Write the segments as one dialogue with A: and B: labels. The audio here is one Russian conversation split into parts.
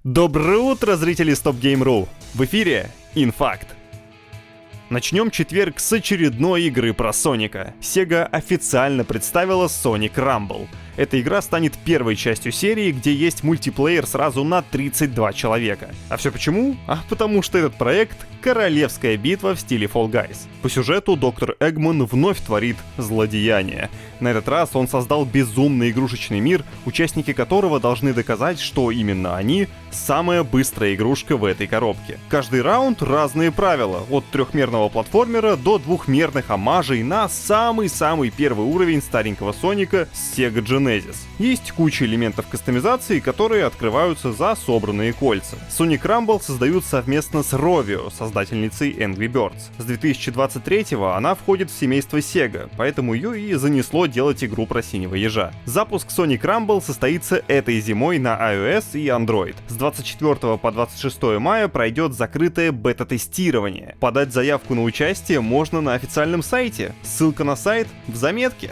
A: Доброе утро, зрители StopGame.ru! В эфире Инфакт. Начнем четверг с очередной игры про Соника. Sega официально представила Sonic Rumble. Эта игра станет первой частью серии, где есть мультиплеер сразу на 32 человека. А все почему? А потому что этот проект — королевская битва в стиле Fall Guys. По сюжету доктор Эггман вновь творит злодеяние. На этот раз он создал безумный игрушечный мир, участники которого должны доказать, что именно они — самая быстрая игрушка в этой коробке. Каждый раунд — разные правила, от трехмерного платформера до двухмерных омажей на самый-самый первый уровень старенького Соника с Sega Genesis. Есть куча элементов кастомизации, которые открываются за собранные кольца. Sonic Rumble создают совместно с Rovio, создательницей Angry Birds. С 2023-го она входит в семейство Sega, поэтому ее и занесло делать игру про синего ежа. Запуск Sonic Rumble состоится этой зимой на iOS и Android. С 24 по 26 мая пройдет закрытое бета-тестирование. Подать заявку на участие можно на официальном сайте. Ссылка на сайт в заметке.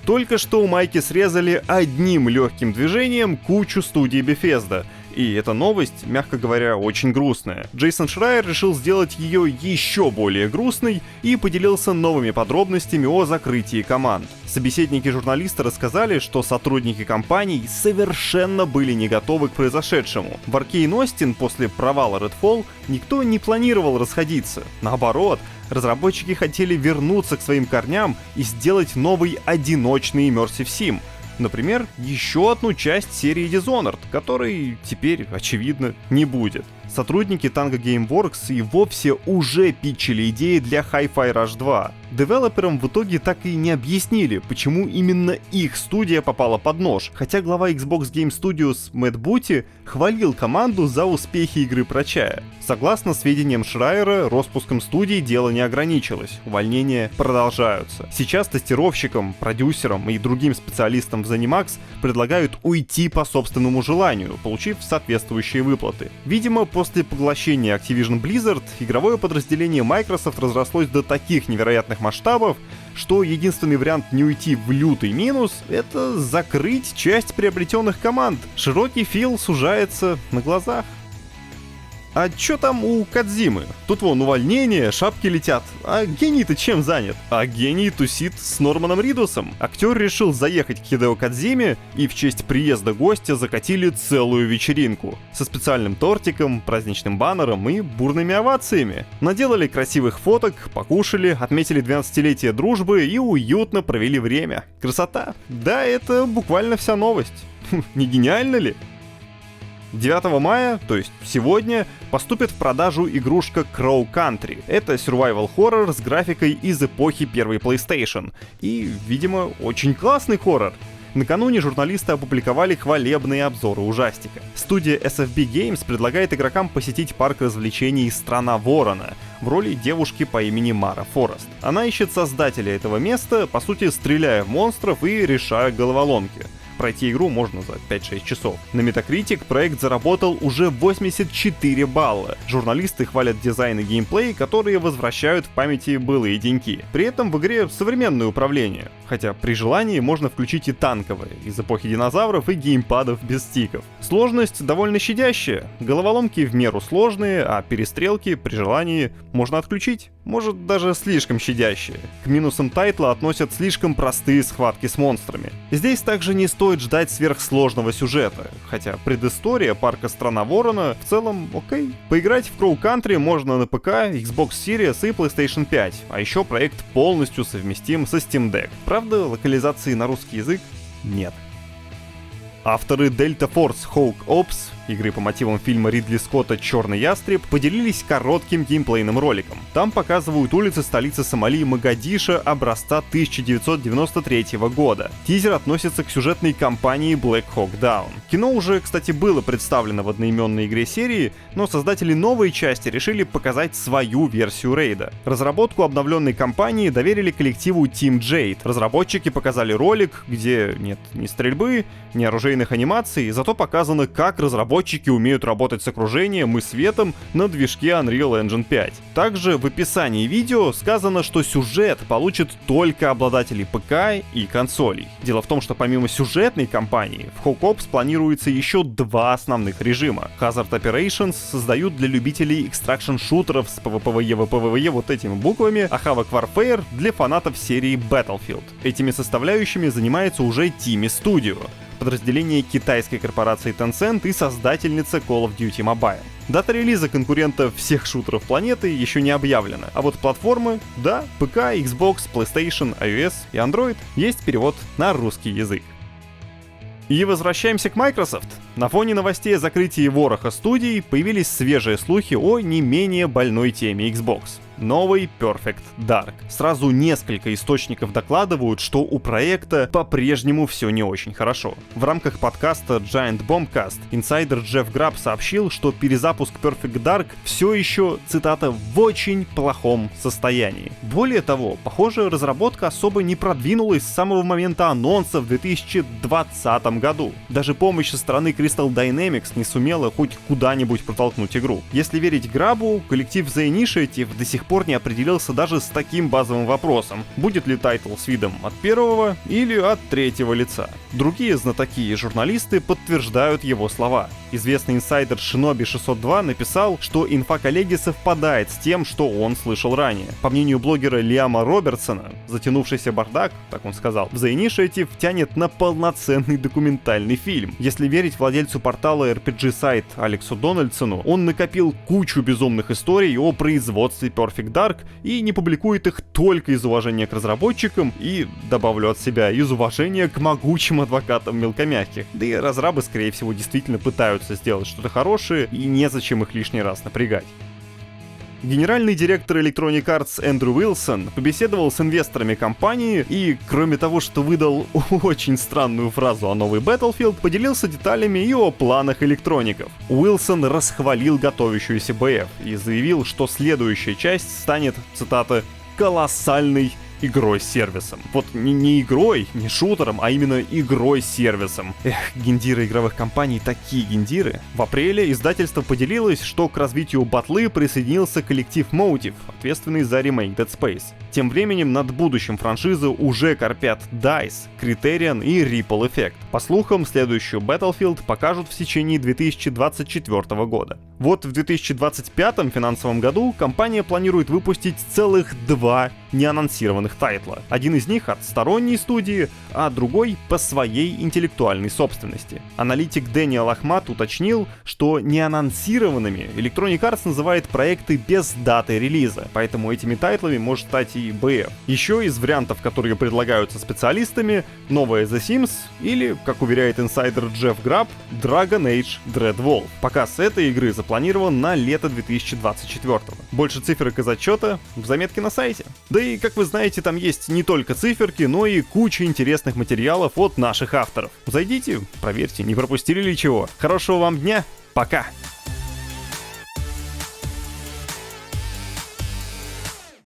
A: Только что у Майки срезали одним легким движением кучу студий Bethesda. И эта новость, мягко говоря, очень грустная. Джейсон Шрайер решил сделать ее еще более грустной и поделился новыми подробностями о закрытии команд. Собеседники журналиста рассказали, что сотрудники компаний совершенно были не готовы к произошедшему. В Arcane Austin после провала Redfall никто не планировал расходиться. Наоборот, разработчики хотели вернуться к своим корням и сделать новый одиночный Immersive Sim. Например, еще одну часть серии Dishonored, которой теперь, очевидно, не будет. Сотрудники Tango Gameworks и вовсе уже питчили идеи для Hi-Fi Rush 2. Девелоперам в итоге так и не объяснили, почему именно их студия попала под нож, хотя глава Xbox Game Studios Мэтт Бути хвалил команду за успехи игры про чая. Согласно сведениям Шрайера, распуском студии дело не ограничилось, увольнения продолжаются. Сейчас тестировщикам, продюсерам и другим специалистам в ZeniMax предлагают уйти по собственному желанию, получив соответствующие выплаты. Видимо, после поглощения Activision Blizzard игровое подразделение Microsoft разрослось до таких невероятных масштабов, что единственный вариант не уйти в лютый минус — это закрыть часть приобретенных команд. Широкий фил сужается на глазах. А чё там у Кодзимы? Тут вон увольнение, шапки летят. А гений-то чем занят? А гений тусит с Норманом Ридусом. Актер решил заехать к Хидео Кодзиме и в честь приезда гостя закатили целую вечеринку. Со специальным тортиком, праздничным баннером и бурными овациями. Наделали красивых фоток, покушали, отметили 12-летие дружбы и уютно провели время. Красота. Да, это буквально вся новость. Не гениально ли? 9 мая, то есть сегодня, поступит в продажу игрушка Crow Country. Это survival horror с графикой из эпохи первой PlayStation. И, видимо, очень классный хоррор. Накануне журналисты опубликовали хвалебные обзоры ужастика. Студия SFB Games предлагает игрокам посетить парк развлечений «Страна Ворона» в роли девушки по имени Мара Форест. Она ищет создателя этого места, по сути стреляя в монстров и решая головоломки. Пройти игру можно за 5-6 часов. На Metacritic проект заработал уже 84 балла. Журналисты хвалят дизайн и геймплей, которые возвращают в памяти былые деньки. При этом в игре современное управление, хотя при желании можно включить и танковое, из эпохи динозавров и геймпадов без стиков. Сложность довольно щадящая, головоломки в меру сложные, а перестрелки при желании можно отключить. Может, даже слишком щадящие. К минусам тайтла относят слишком простые схватки с монстрами. Здесь также не стоит ждать сверхсложного сюжета, хотя предыстория парка Страна Ворона в целом окей. Поиграть в Crow Country можно на ПК, Xbox Series и PlayStation 5, а еще проект полностью совместим со Steam Deck. Правда, локализации на русский язык нет. Авторы Delta Force Hawk Ops, игры по мотивам фильма Ридли Скотта «Черный ястреб», поделились коротким геймплейным роликом. Там показывают улицы столицы Сомали Могадишо образца 1993 года. Тизер относится к сюжетной кампании Black Hawk Down. Кино уже, кстати, было представлено в одноименной игре серии, но создатели новой части решили показать свою версию рейда. Разработку обновленной кампании доверили коллективу Team Jade. Разработчики показали ролик, где нет ни стрельбы, ни оружейных анимаций, зато показано, как разработчики разработчики умеют работать с окружением и светом на движке Unreal Engine 5. Также в описании видео сказано, что сюжет получат только обладатели ПК и консолей. Дело в том, что помимо сюжетной кампании, в Hawk Ops планируется еще два основных режима. Hazard Operations создают для любителей экстракшн-шутеров с PvPvE вот этими буквами, а Havoc Warfare для фанатов серии Battlefield. Этими составляющими занимается уже Team Studio, подразделение китайской корпорации Tencent и создательница Call of Duty Mobile. Дата релиза конкурента всех шутеров планеты еще не объявлена, а вот платформы, да, ПК, Xbox, PlayStation, iOS и Android, есть перевод на русский язык. И возвращаемся к Microsoft. На фоне новостей о закрытии вороха студий появились свежие слухи о не менее больной теме Xbox. Новый Perfect Dark. Сразу несколько источников докладывают, что у проекта по-прежнему все не очень хорошо. В рамках подкаста Giant Bombcast инсайдер Джефф Граб сообщил, что перезапуск Perfect Dark все еще, цитата, в очень плохом состоянии. Более того, похоже, разработка особо не продвинулась с самого момента анонса в 2020 году. Даже помощь со стороны Crystal Dynamics не сумела хоть куда-нибудь протолкнуть игру. Если верить Грабу, коллектив The Initiative до сих пор не определился даже с таким базовым вопросом, будет ли тайтл с видом от первого или от третьего лица. Другие знатоки и журналисты подтверждают его слова. Известный инсайдер Shinobi 602 написал, что инфа коллеги совпадает с тем, что он слышал ранее. По мнению блогера Лиама Робертсона, затянувшийся бардак, так он сказал, в The Initiative тянет на полноценный документальный фильм. Если верить владельцу портала RPG-сайт Алексу Дональдсону, он накопил кучу безумных историй о производстве Perfect Dark и не публикует их только из уважения к разработчикам и, добавлю от себя, из уважения к могучим адвокатам мелкомягких. Да и разрабы, скорее всего, действительно пытаются сделать что-то хорошее и незачем их лишний раз напрягать. Генеральный директор Electronic Arts Эндрю Уилсон побеседовал с инвесторами компании и, кроме того, что выдал очень странную фразу о новой Battlefield, поделился деталями и о планах электроников. Уилсон расхвалил готовящуюся BF и заявил, что следующая часть станет, цитата, «колоссальной игрой-сервисом». Вот не игрой, не шутером, а именно игрой-сервисом. Эх, гендиры игровых компаний такие гендиры. В апреле издательство поделилось, что к развитию батлы присоединился коллектив Motive, ответственный за ремейк Dead Space. Тем временем над будущим франшизы уже корпят DICE, Criterion и Ripple Effect. По слухам, следующую Battlefield покажут в течение 2024 года. Вот в 2025 финансовом году компания планирует выпустить целых 2 неанонсированных тайтла. Один из них от сторонней студии, а другой по своей интеллектуальной собственности. Аналитик Дэниел Ахмат уточнил, что неанонсированными Electronic Arts называет проекты без даты релиза, поэтому этими тайтлами может стать и BF. Еще из вариантов, которые предлагаются специалистами, новая The Sims или, как уверяет инсайдер Джефф Граб, Dragon Age Dreadwolf. Показ этой игры запланирован на лето 2024. Больше циферок из отчета в заметке на сайте. Да и, как вы знаете, там есть не только циферки, но и куча интересных материалов от наших авторов. Зайдите, проверьте, не пропустили ли чего. Хорошего вам дня, пока!